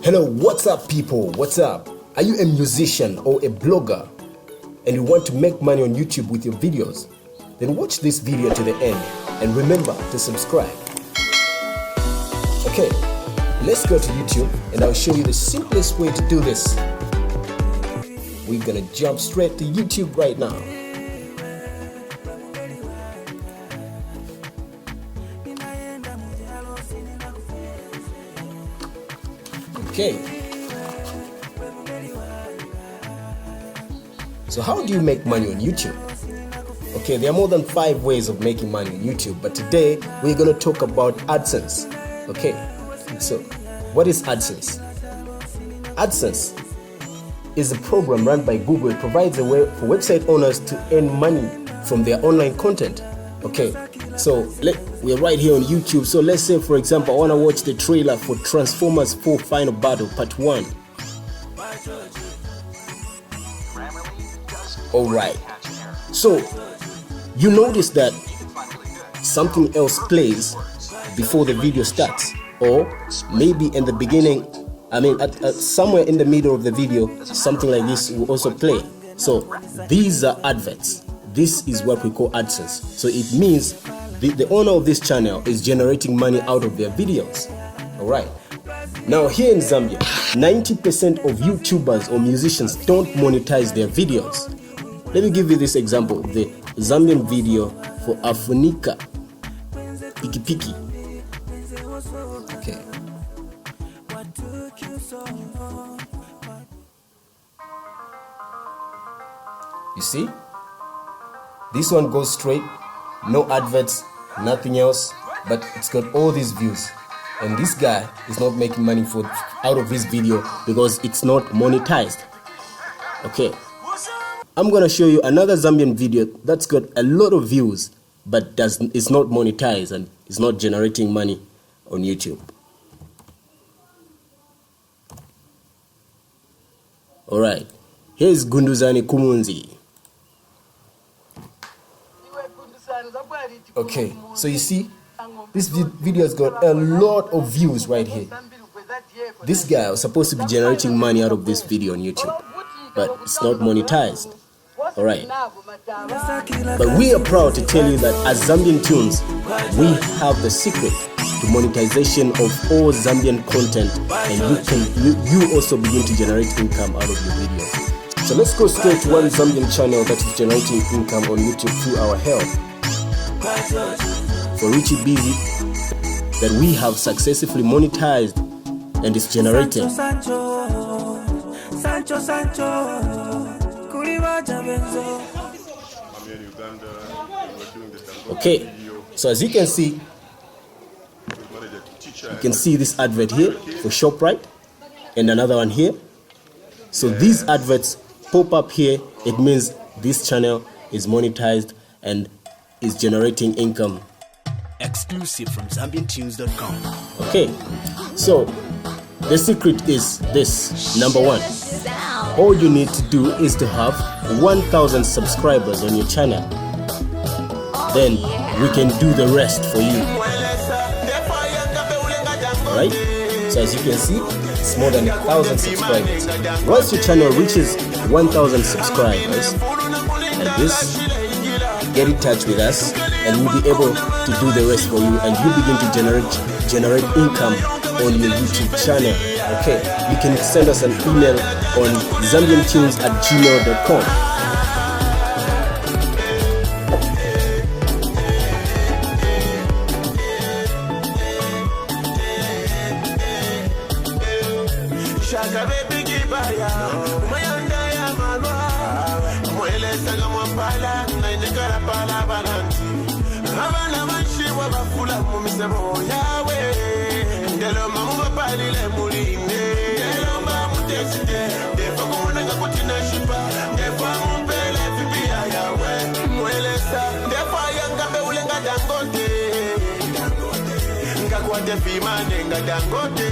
Hello, what's up people? What's up? Are you a musician or a blogger and you want to make money on YouTube with your videos? Then watch this video to the end and remember to subscribe. Okay, let's go to YouTube and I'll show you the simplest way to do this. We're gonna jump straight to YouTube right now. Okay. So how do you make money on YouTube? Okay, there are more than 5 ways of making money on YouTube, but today we're going to talk about AdSense. Okay, so what is AdSense? AdSense is a program run by Google. It provides a way for website owners to earn money from their online content. Okay, so we're right here on YouTube. So let's say, for example, I want to watch the trailer for Transformers 4 Final Battle Part 1. Alright, so you notice that something else plays before the video starts, or maybe in the beginning, somewhere in the middle of the video, something like this will also play. So these are adverts. This is what we call AdSense. So it means the owner of this channel is generating money out of their videos. Alright. Now here in Zambia, 90% of YouTubers or musicians don't monetize their videos. Let me give you this example. The Zambian video for Afunika Piki Piki. Okay. You see? This one goes straight, no adverts, nothing else, but it's got all these views. And this guy is not making money out of his video because it's not monetized. Okay, I'm gonna show you another Zambian video that's got a lot of views, but it's not monetized and it's not generating money on YouTube. Alright, here's Gunduzani Kumunzi. Okay, so you see, this video has got a lot of views right here. This guy was supposed to be generating money out of this video on YouTube, but it's not monetized. Alright, but we are proud to tell you that as Zambian Tunes, we have the secret to monetization of all Zambian content, and you also begin to generate income out of your videos. So let's go straight to one Zambian channel that is generating income on YouTube through our help. For Richie Busy, that we have successfully monetized and is generating. Okay, so as you can see this advert here for ShopRite and another one here. So these adverts pop up here. It means this channel is monetized and is generating income. Exclusive from ZambianTunes.com. Okay, so the secret is this. Number 1, all you need to do is to have 1,000 subscribers on your channel. Then we can do the rest for you. Alright, so as you can see, it's more than 1,000 subscribers. Once your channel reaches 1,000 subscribers like this, get in touch with us and we'll be able to do the rest for you, and you begin to generate income on your YouTube channel. Okay, you can send us an email on zambiantunes@gmail.com. Dangote